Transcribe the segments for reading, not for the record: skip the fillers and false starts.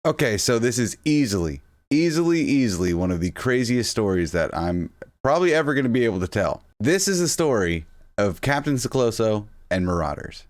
Okay, so this is easily one of the craziest stories that I'm probably ever going to be able to tell. This is a story of Captain Secloso and Marauders.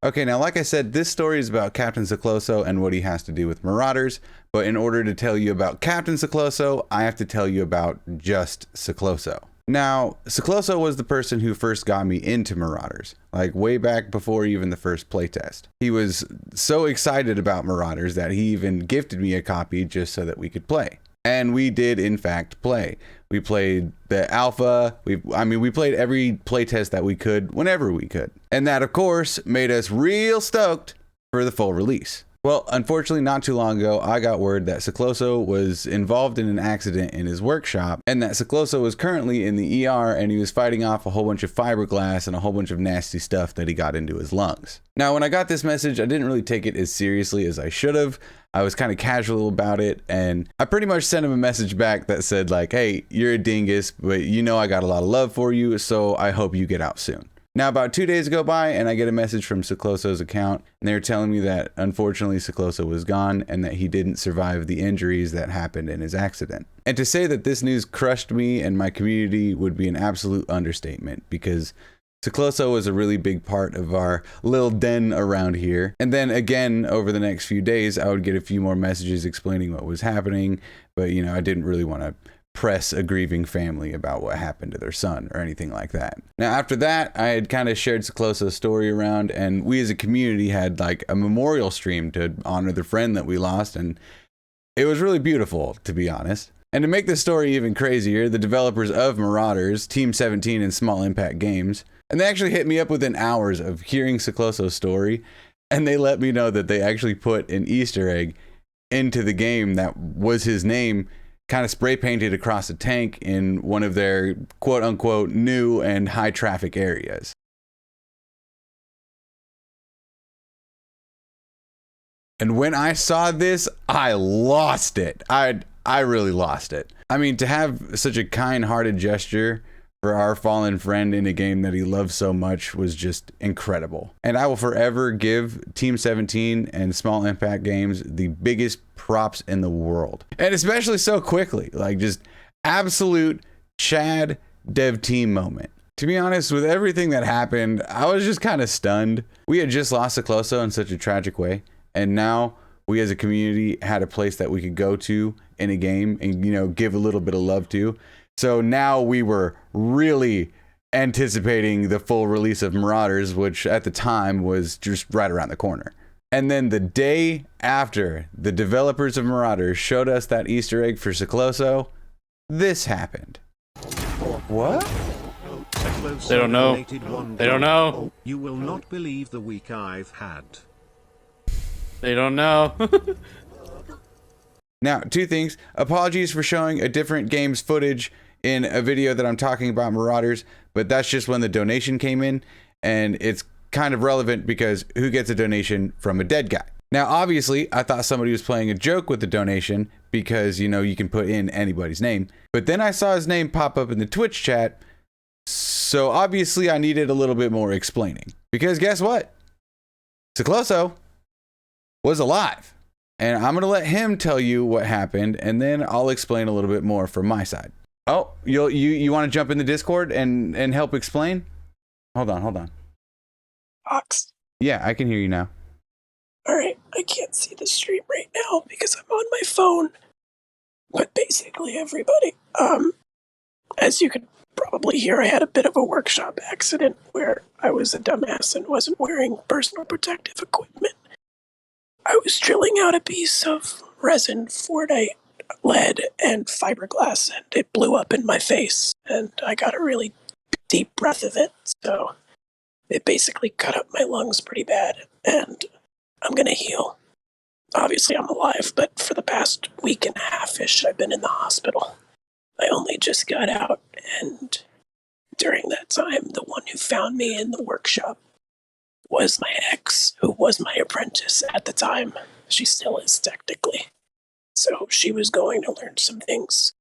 Okay, now like I said, this story is about Captain Secloso and what he has to do with Marauders, but in order to tell you about Captain Secloso, I have to tell you about just Secloso. Now, Secloso was the person who first got me into Marauders, like way back before even the first playtest. He was so excited about Marauders that he even gifted me a copy just so that we could play. And we did, in fact, play. We played the alpha. We played every playtest that we could whenever we could. And that, of course, made us real stoked for the full release. Well, unfortunately, not too long ago, I got word that Secloso was involved in an accident in his workshop, and that Secloso was currently in the ER, and he was fighting off a whole bunch of fiberglass and a whole bunch of nasty stuff that he got into his lungs. Now, when I got this message, I didn't really take it as seriously as I should have. I was kind of casual about it, and I pretty much sent him a message back that said like, hey, you're a dingus, but you know I got a lot of love for you, so I hope you get out soon. Now, about 2 days go by, and I get a message from Secloso's account, and they're telling me that, unfortunately, Secloso was gone, and that he didn't survive the injuries that happened in his accident. And to say that this news crushed me and my community would be an absolute understatement, because Secloso was a really big part of our little den around here. And then again, over the next few days, I would get a few more messages explaining what was happening, but, you know, I didn't really want to press a grieving family about what happened to their son or anything like that. Now, after that, I had kind of shared Secloso's story around, and we as a community had like a memorial stream to honor the friend that we lost, and it was really beautiful, to be honest. And to make this story even crazier, the developers of Marauders, Team 17 and Small Impact Games, and they actually hit me up within hours of hearing Secloso's story, and they let me know that they actually put an Easter egg into the game that was his name, kind of spray painted across a tank in one of their quote unquote new and high traffic areas. And when I saw this, I lost it. I really lost it. I mean, to have such a kind-hearted gesture for our fallen friend in a game that he loves so much was just incredible. And I will forever give Team 17 and Small Impact Games the biggest props in the world. And especially so quickly, like just absolute Chad dev team moment. To be honest, with everything that happened, I was just kind of stunned. We had just lost Secloso in such a tragic way, and now we as a community had a place that we could go to in a game and, you know, give a little bit of love to. So now we were really anticipating the full release of Marauders, which at the time was just right around the corner. And then the day after the developers of Marauders showed us that Easter egg for Secloso, this happened. What? They don't know. They don't know. You will not believe the week I've had. They don't know. Now, two things. Apologies for showing a different game's footage in a video that I'm talking about Marauders, but that's just when the donation came in, and it's kind of relevant because who gets a donation from a dead guy? Now, obviously, I thought somebody was playing a joke with the donation because, you know, you can put in anybody's name, but then I saw his name pop up in the Twitch chat, so obviously I needed a little bit more explaining. Because guess what? Secloso was alive. And I'm going to let him tell you what happened, and then I'll explain a little bit more from my side. Oh, you want to jump in the Discord and help explain? Hold on. Ox. Yeah, I can hear you now. Alright, I can't see the stream right now because I'm on my phone. But basically, everybody, as you could probably hear, I had a bit of a workshop accident where I was a dumbass and wasn't wearing personal protective equipment. I was drilling out a piece of resin, Fordite, lead, and fiberglass, and it blew up in my face, and I got a really deep breath of it, so it basically cut up my lungs pretty bad, and I'm gonna heal. Obviously, I'm alive, but for the past week and a half-ish, I've been in the hospital. I only just got out, and during that time, the one who found me in the workshop was my ex, who was my apprentice at the time. She still is, technically. So she was going to learn some things.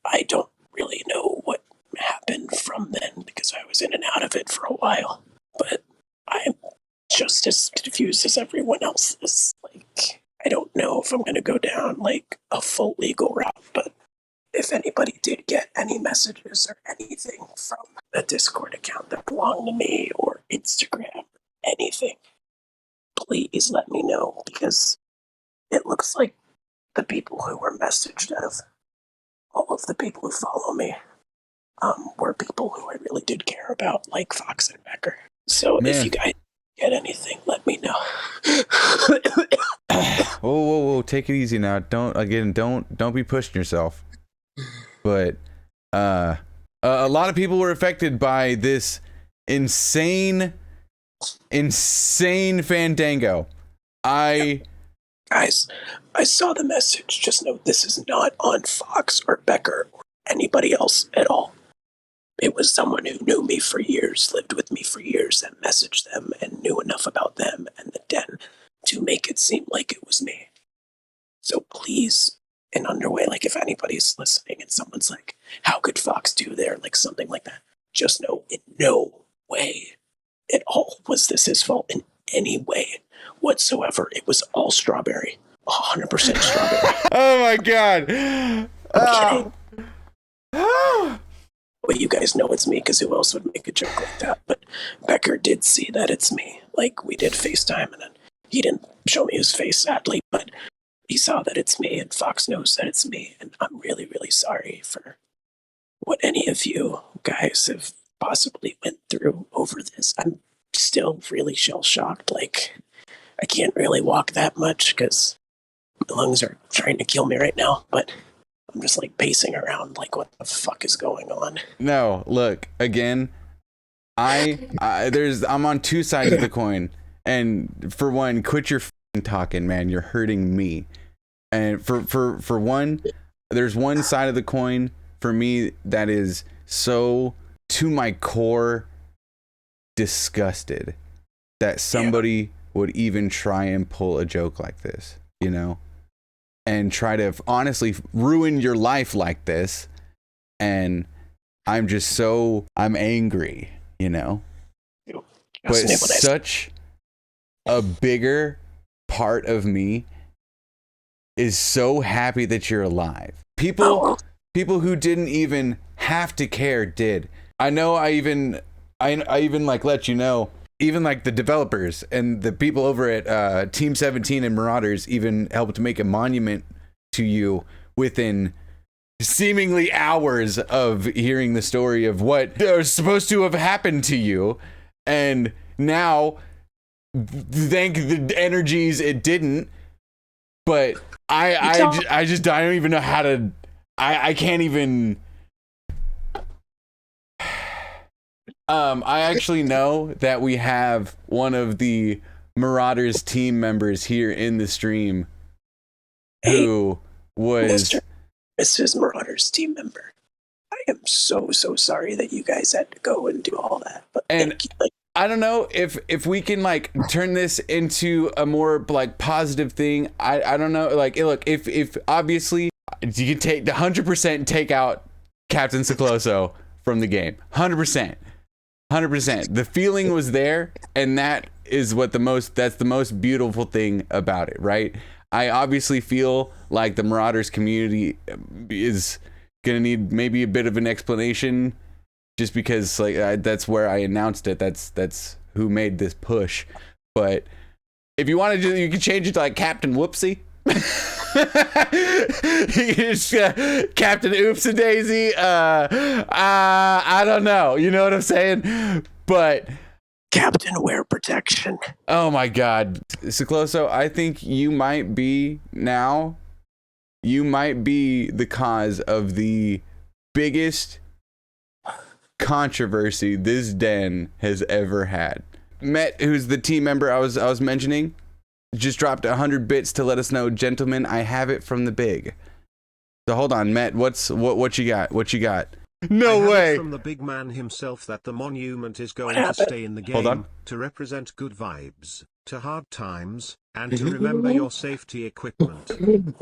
I don't really know what happened from then because I was in and out of it for a while. But I'm just as confused as everyone else is. Like, I don't know if I'm going to go down like a full legal route, but if anybody did get any messages or anything from a Discord account that belonged to me or Instagram, anything, please let me know because it looks like the people who were messaged out of all of the people who follow me were people who I really did care about, like Fox and Becker. So if you guys get anything, let me know. Whoa, take it easy now. Don't be pushing yourself. But a lot of people were affected by this insane fandango. Guys, I saw the message. Just know this is not on Fox or Becker or anybody else at all. It was someone who knew me for years, lived with me for years, that messaged them and knew enough about them and the den to make it seem like it was me. So please, in underway, like if anybody's listening and someone's like, how could Fox do there? Like something like that. Just know in no way at all was this his fault in any way whatsoever. It was all Strawberry. 100% Strawberry. Oh my god. I'm kidding. But you guys know it's me because who else would make a joke like that? But Becker did see that it's me. Like, we did FaceTime and then he didn't show me his face, sadly, but he saw that it's me and Fox knows that it's me. And I'm really, really sorry for what any of you guys have possibly went through over this. I'm still really shell-shocked. Like, I can't really walk that much because my lungs are trying to kill me right now, but I'm just like pacing around like what the fuck is going on? No, look, again, I'm on two sides of the coin. And for one, quit your talking, man. You're hurting me. And for one, there's one side of the coin for me that is so to my core disgusted that somebody would even try and pull a joke like this, you know? And try to honestly ruin your life like this. And I'm angry, you know? But such a bigger part of me is so happy that you're alive. People who didn't even have to care did. I know I even like let you know, even like the developers and the people over at Team 17 and Marauders even helped make a monument to you within seemingly hours of hearing the story of what was supposed to have happened to you. And now, thank the energies it didn't. But I don't even know how to. I can't even. I actually know that we have one of the Marauders team members here in the stream who was Mrs. Marauders team member. I am so sorry that you guys had to go and do all that. But I don't know if we can like turn this into a more like positive thing. I don't know. Like, look, if obviously you can take the 100% take out Captain Secloso from the game, 100%. The feeling was there, and that's the most beautiful thing about it, right? I obviously feel like the Marauders community is gonna need maybe a bit of an explanation, just because like that's where I announced it. That's who made this push. But if you want to, you can change it to like Captain Whoopsie. Captain Oopsie Daisy. I don't know. You know what I'm saying? But Captain Wear Protection. Oh my God, Secloso, I think you might be the cause of the biggest controversy this den has ever had. Met, who's the team member I was mentioning, just dropped 100 bits to let us know, gentlemen, I have it from the big. So hold on, Met, what you got? What you got? No way. From the big man himself that the monument is going to stay in the game to represent good vibes. to hard times, and to remember your safety equipment.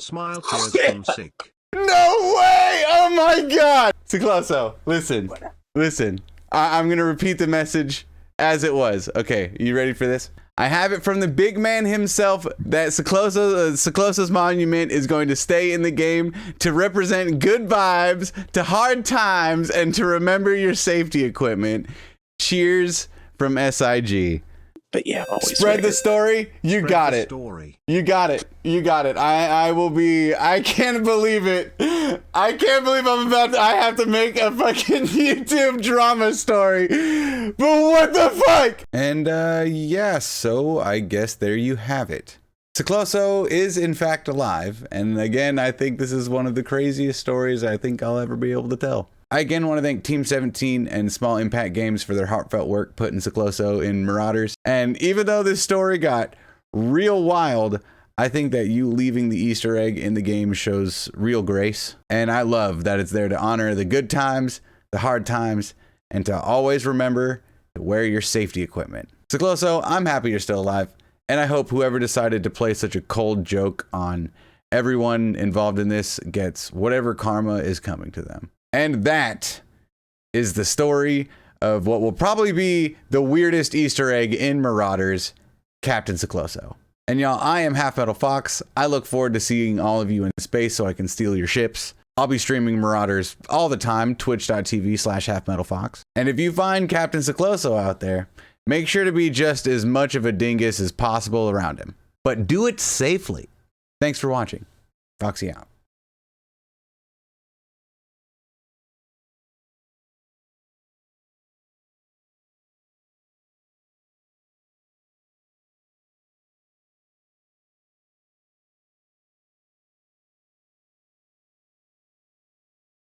Smile tears from Sick. No way! Oh my god! Secloso, listen. I'm gonna repeat the message as it was. Okay, you ready for this? I have it from the big man himself that Secloso's monument is going to stay in the game to represent good vibes, to hard times, and to remember your safety equipment. Cheers from SIG. But yeah, always Spread the story. You Spread got the it. story. You got it. You got it. I will be. I can't believe it. I can't believe I have to make a fucking YouTube drama story. But what the fuck? And yeah, so I guess there you have it. Secloso is in fact alive. And again, I think this is one of the craziest stories I think I'll ever be able to tell. I again want to thank Team 17 and Small Impact Games for their heartfelt work putting Secloso in Marauders. And even though this story got real wild, I think that you leaving the Easter egg in the game shows real grace. And I love that it's there to honor the good times, the hard times, and to always remember to wear your safety equipment. Secloso, I'm happy you're still alive. And I hope whoever decided to play such a cold joke on everyone involved in this gets whatever karma is coming to them. And that is the story of what will probably be the weirdest Easter egg in Marauders, Captain Secloso. And y'all, I am Half Metal Fox. I look forward to seeing all of you in space so I can steal your ships. I'll be streaming Marauders all the time, twitch.tv/halfmetalfox. And if you find Captain Secloso out there, make sure to be just as much of a dingus as possible around him. But do it safely. Thanks for watching. Foxy out.